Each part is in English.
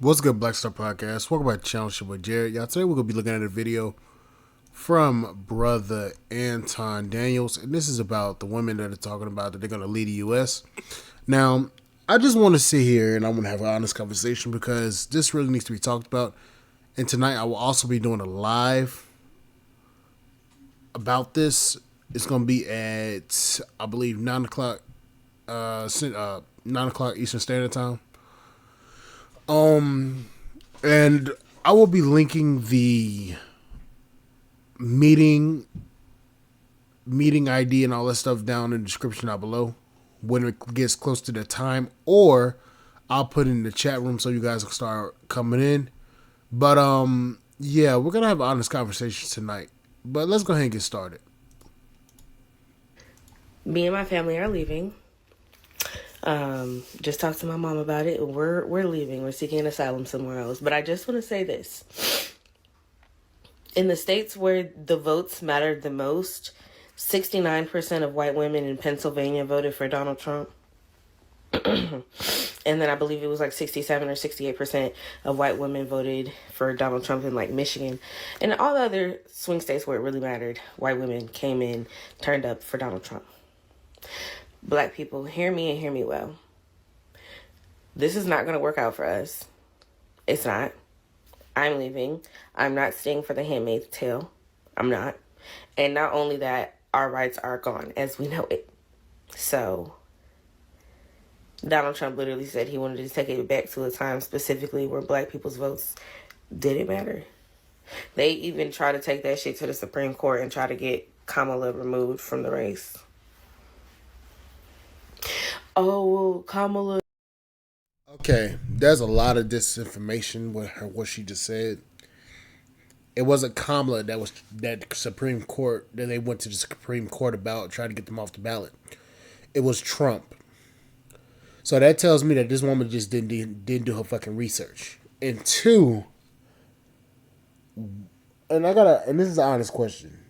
What's good, Black Star Podcast? Welcome back to the channel. It's your boy Jared. Y'all, today we're going to be looking at a video from brother Anton Daniels, and this is about the women that are talking about that they're going to lead the U.S. Now, I just want to sit here and I'm going to have an honest conversation because this really needs to be talked about. And tonight I will also be doing a live about this. It's going to be at, I believe, 9 o'clock, 9 o'clock Eastern Standard Time. And I will be linking the meeting ID and all that stuff down in the description down below when it gets close to the time, or I'll put it in the chat room so you guys can start coming in. But yeah, we're gonna have an honest conversation tonight. But let's go ahead and get started. Me and my family are leaving. Just talked to my mom about it. We're leaving. We're seeking an asylum somewhere else. But I just want to say this. In the states where the votes mattered the most, 69% of white women in Pennsylvania voted for Donald Trump. And then I believe it was like 67 or 68% of white women voted for Donald Trump in like Michigan. And all the other swing states where it really mattered, white women came in, turned up for Donald Trump. Black people, hear me and hear me well. This is not going to work out for us. It's not. I'm leaving. I'm not staying for the Handmaid's Tale. I'm not. And not only that, our rights are gone as we know it. So, Donald Trump literally said he wanted to take it back to a time specifically where black people's votes didn't matter. They even try to take that shit to the Supreme Court and try to get Kamala removed from the race. Oh, well, Kamala. Okay, there's a lot of disinformation with her, what she just said. It wasn't Kamala that Supreme Court that they went to the Supreme Court about trying to get them off the ballot. It was Trump. So that tells me that this woman just didn't do her fucking research. And two, and this is an honest question.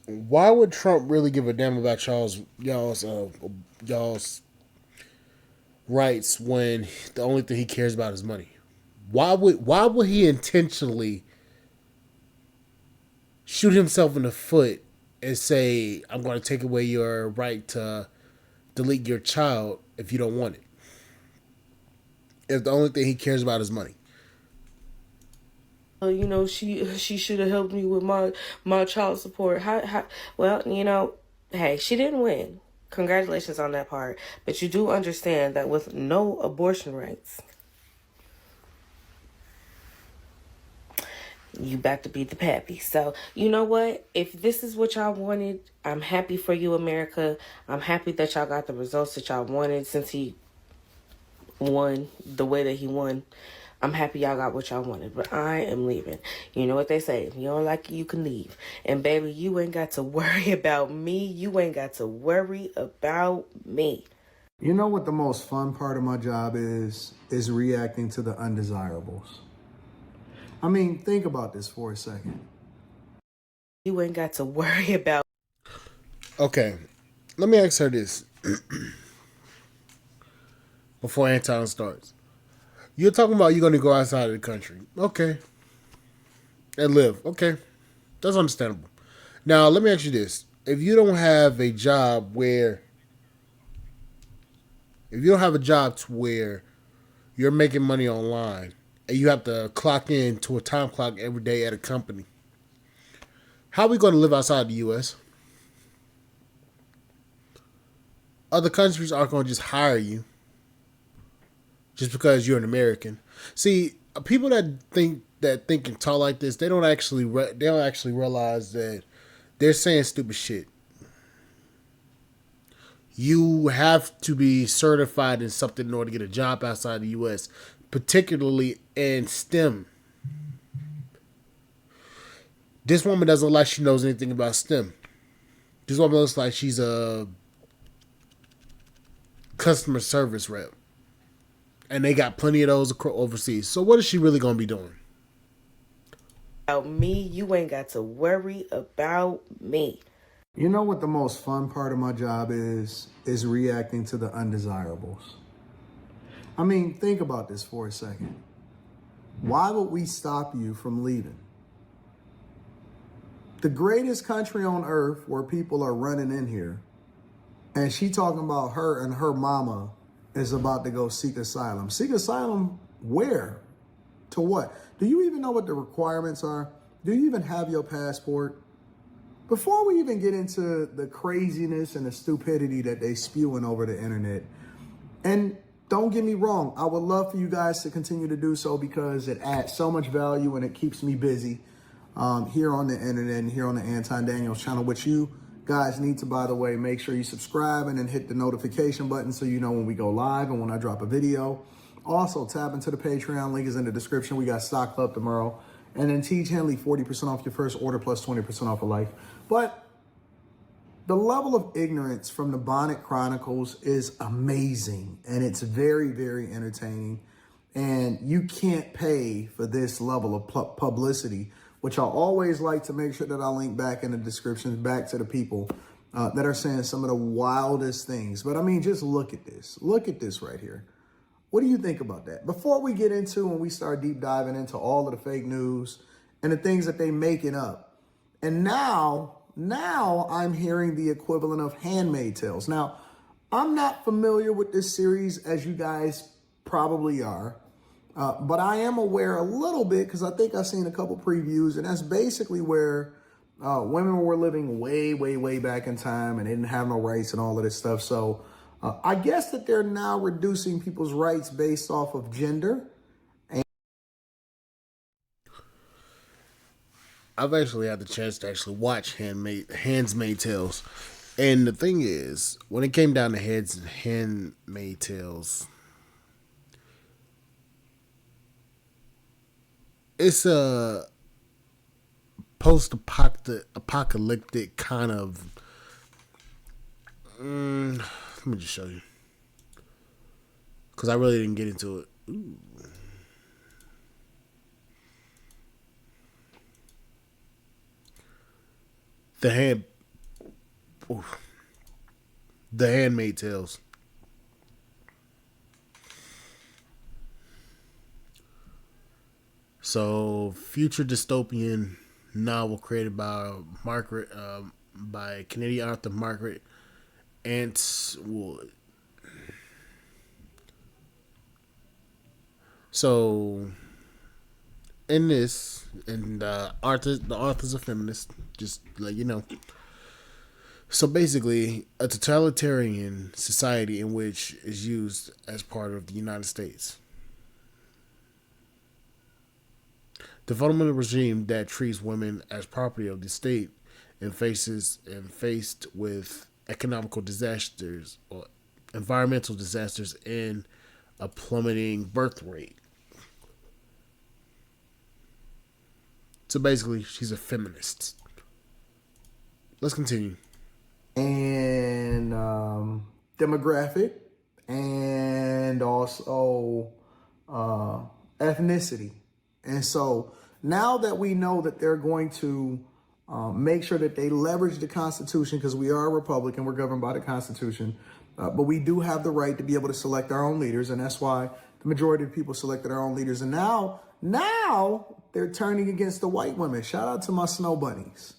Why would Trump really give a damn about y'all's rights when the only thing he cares about is money? Why would he intentionally shoot himself in the foot and say, I'm going to take away your right to delete your child if you don't want it, if the only thing he cares about is money? You know, she should have helped me with my child support. Well, you know, hey, she didn't win. Congratulations on that part. But you do understand that with no abortion rights, you about to be the pappy. So, you know what? If this is what y'all wanted, I'm happy for you, America. I'm happy that y'all got the results that y'all wanted since he won the way that he won. I'm happy y'all got what y'all wanted, but I am leaving. You know what they say, if you don't like it, you can leave. And baby, you ain't got to worry about me. You ain't got to worry about me. You know what the most fun part of my job is reacting to the undesirables. I mean, think about this for a second. You ain't got to worry about. Okay, let me ask her this before Anton starts. You're talking about you're going to go outside of the country. Okay. And live. Okay. That's understandable. Now, let me ask you this. If you don't have a job to where you're making money online and you have to clock in to a time clock every day at a company, how are we going to live outside the U.S.? Other countries aren't going to just hire you just because you're an American. See, people that think and talk like this, they don't actually realize that they're saying stupid shit. You have to be certified in something in order to get a job outside the U.S., particularly in STEM. This woman doesn't look like she knows anything about STEM. This woman looks like she's a customer service rep. And they got plenty of those overseas. So what is she really going to be doing? About me, you ain't got to worry about me. You know what the most fun part of my job is reacting to the undesirables. I mean, think about this for a second. Why would we stop you from leaving? The greatest country on earth where people are running in here, and she talking about her and her mama is about to go seek asylum. Seek asylum where? To what? Do you even know what the requirements are? Do you even have your passport? Before we even get into the craziness and the stupidity that they spewing over the internet, and don't get me wrong, I would love for you guys to continue to do so because it adds so much value and it keeps me busy here on the internet and here on the Anton Daniels channel, which you guys need to, by the way, make sure you subscribe and then hit the notification button so you know when we go live and when I drop a video. Also, tap into the Patreon, link is in the description. We got stock up tomorrow. And then Teach Henley, 40% off your first order plus 20% off of life. But the level of ignorance from the Bonnet Chronicles is amazing. And it's very, very entertaining. And you can't pay for this level of publicity, which I always like to make sure that I link back in the description, back to the people that are saying some of the wildest things. But I mean, just look at this. Look at this right here. What do you think about that? Before we get into when we start deep diving into all of the fake news and the things that they making up. And now I'm hearing the equivalent of Handmaid's Tales. Now, I'm not familiar with this series as you guys probably are, but I am aware a little bit because I think I've seen a couple previews, and that's basically where women were living way, way, way back in time and they didn't have no rights and all of this stuff. So I guess that they're now reducing people's rights based off of gender. I've actually had the chance to actually watch Handmaid's Tales. And the thing is, when it came down to Handmaid's Tales, it's a post-apocalyptic kind of... let me just show you. Because I really didn't get into it. Ooh. The Handmaid's Tales. So, future dystopian novel created by Canadian author Margaret Antwood. So, in this, and the author's a feminist, just like you know. So basically, a totalitarian society in which is used as part of the United States. The fundamental regime that treats women as property of the state and faced with economical disasters or environmental disasters and a plummeting birth rate. So basically, she's a feminist. Let's continue. And demographic and also ethnicity. And so now that we know that they're going to make sure that they leverage the Constitution, because we are a republic and we're governed by the Constitution, but we do have the right to be able to select our own leaders, and that's why the majority of people selected our own leaders. And now they're turning against the white women. Shout out to my snow bunnies.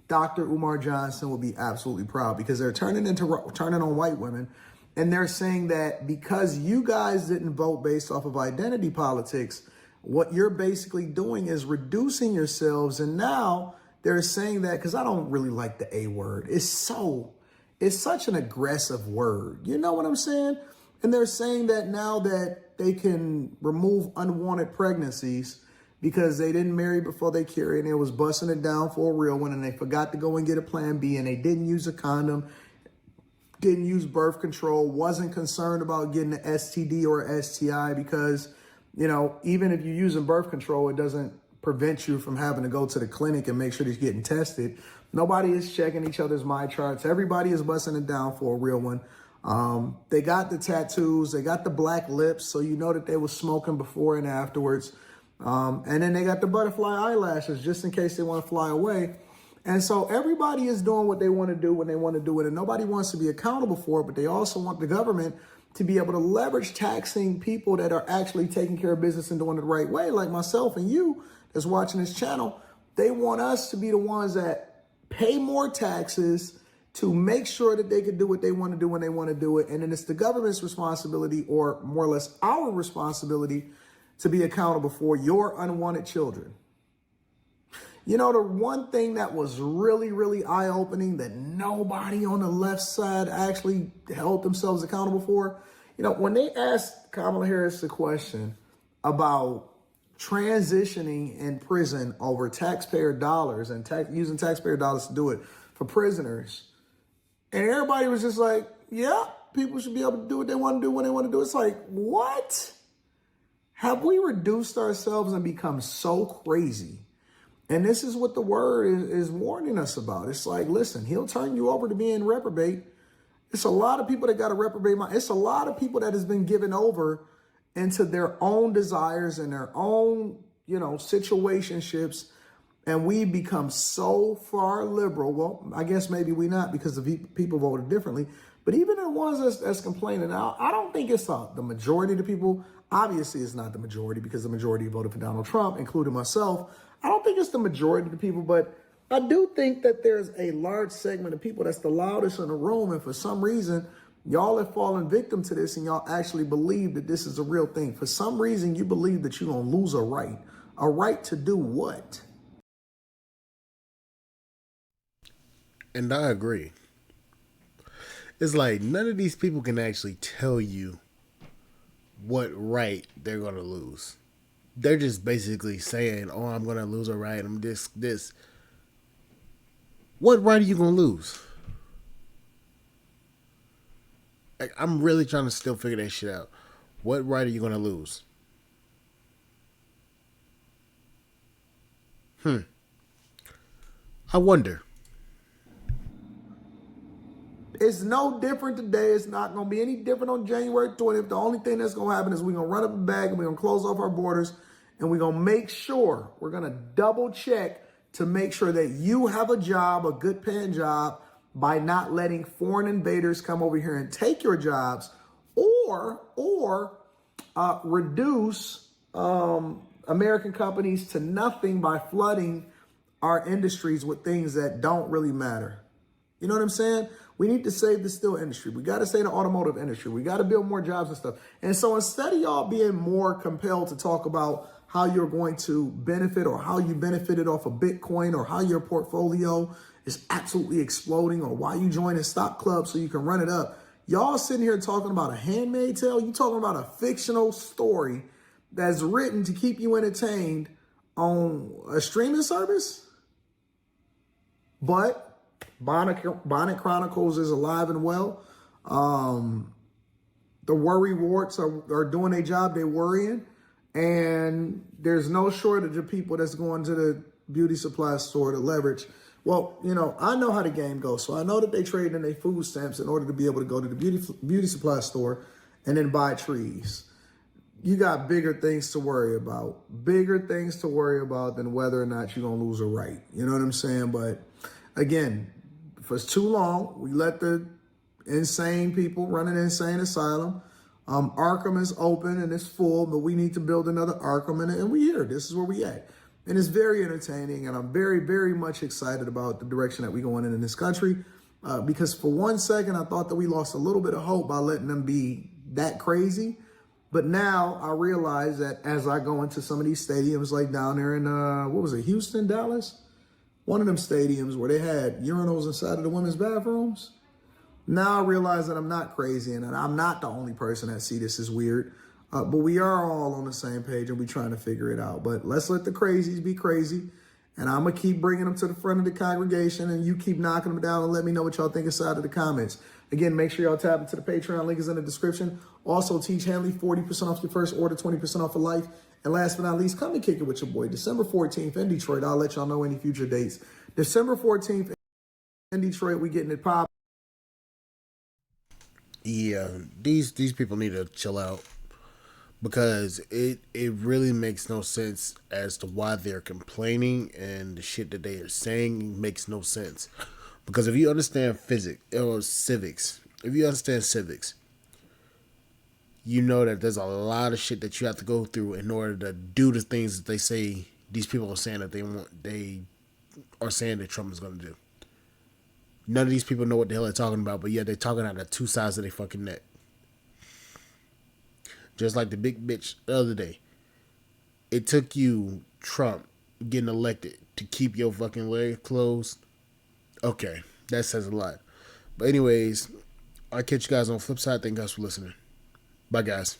Dr. Umar Johnson will be absolutely proud because they're turning on white women. And they're saying that because you guys didn't vote based off of identity politics, what you're basically doing is reducing yourselves. And now they're saying that, because I don't really like the A word. It's such an aggressive word. You know what I'm saying? And they're saying that now that they can remove unwanted pregnancies because they didn't marry before they carried and they was busting it down for a real one and they forgot to go and get a plan B and they didn't use a condom, didn't use birth control, wasn't concerned about getting an STD or STI because, you know, even if you're using birth control, it doesn't prevent you from having to go to the clinic and make sure that you're getting tested. Nobody is checking each other's my charts. Everybody is busting it down for a real one. They got the tattoos, they got the black lips, so you know that they were smoking before and afterwards. And then they got the butterfly eyelashes just in case they want to fly away. And so everybody is doing what they want to do when they want to do it. And nobody wants to be accountable for it, but they also want the government to be able to leverage taxing people that are actually taking care of business and doing it the right way, like myself and you that's watching this channel. They want us to be the ones that pay more taxes to make sure that they can do what they want to do when they want to do it. And then it's the government's responsibility, or more or less our responsibility, to be accountable for your unwanted children. You know, the one thing that was really, really eye-opening that nobody on the left side actually held themselves accountable for, you know, when they asked Kamala Harris the question about transitioning in prison over taxpayer dollars and using taxpayer dollars to do it for prisoners, and everybody was just like, yeah, people should be able to do what they want to do when they want to do it. It's like, what? Have we reduced ourselves and become so crazy? And this is what the word is warning us about. It's like, listen, he'll turn you over to being reprobate. It's a lot of people that got a reprobate mind. It's a lot of people that has been given over into their own desires and their own, you know, situationships. And we become so far liberal. Well, I guess maybe we not, because the people voted differently. But even the ones that's complaining now, I don't think it's the majority of the people. Obviously, it's not the majority, because the majority voted for Donald Trump, including myself. I don't think it's the majority of the people, but I do think that there's a large segment of people that's the loudest in the room. And for some reason, y'all have fallen victim to this, and y'all actually believe that this is a real thing. For some reason, you believe that you're going to lose a right. A right to do what? And I agree. It's like none of these people can actually tell you what right they're going to lose. They're just basically saying, oh, I'm going to lose a right. I'm this. What right are you going to lose? Like, I'm really trying to still figure that shit out. What right are you going to lose? I wonder. It's no different today. It's not going to be any different on January 20th. The only thing that's going to happen is we're going to run up a bag and we're going to close off our borders, and we're going to make sure, we're going to double check to make sure that you have a job, a good paying job, by not letting foreign invaders come over here and take your jobs, or reduce American companies to nothing by flooding our industries with things that don't really matter. You know what I'm saying? We need to save the steel industry. We got to save the automotive industry. We got to build more jobs and stuff. And so instead of y'all being more compelled to talk about how you're going to benefit, or how you benefited off of Bitcoin, or how your portfolio is absolutely exploding, or why you join a stock club so you can run it up, y'all sitting here talking about a Handmaid's Tale. You talking about a fictional story that's written to keep you entertained on a streaming service? But Bonnet Chronicles is alive and well. The worry warts are doing their job. They're worrying. And there's no shortage of people that's going to the beauty supply store to leverage. Well, you know, I know how the game goes. So I know that they trade in their food stamps in order to be able to go to the beauty supply store and then buy trees. You got bigger things to worry about. Bigger things to worry about than whether or not you're going to lose a right. You know what I'm saying? But again, for too long, we let the insane people run an insane asylum. Arkham is open and it's full, but we need to build another Arkham, and we here. This is where we at. And it's very entertaining, and I'm very, very much excited about the direction that we're going in this country, because for one second, I thought that we lost a little bit of hope by letting them be that crazy. But now I realize that as I go into some of these stadiums, like down there in, what was it, Houston, Dallas? One of them stadiums where they had urinals inside of the women's bathrooms. Now I realize that I'm not crazy, and that I'm not the only person that see this as weird. But we are all on the same page, and we're trying to figure it out. But let's let the crazies be crazy. And I'm going to keep bringing them to the front of the congregation, and you keep knocking them down and let me know what y'all think inside of the comments. Again, make sure y'all tap into the Patreon. Link is in the description. Also, Teach Hanley, 40% off your first order, 20% off for life. And last but not least, come and kick it with your boy. December 14th in Detroit. I'll let y'all know any future dates. December 14th in Detroit, we getting it popping. Yeah, these people need to chill out, because it really makes no sense as to why they're complaining, and the shit that they are saying makes no sense. Because if you understand physics or civics, you know that there's a lot of shit that you have to go through in order to do the things that they say these people are saying that they are saying that Trump is going to do. None of these people know what the hell they're talking about, but yeah, they're talking out of two sides of their fucking neck. Just like the big bitch the other day. It took you, Trump, getting elected to keep your fucking leg closed. Okay, that says a lot. But anyways, I'll catch you guys on the flip side. Thank you guys for listening. Bye, guys.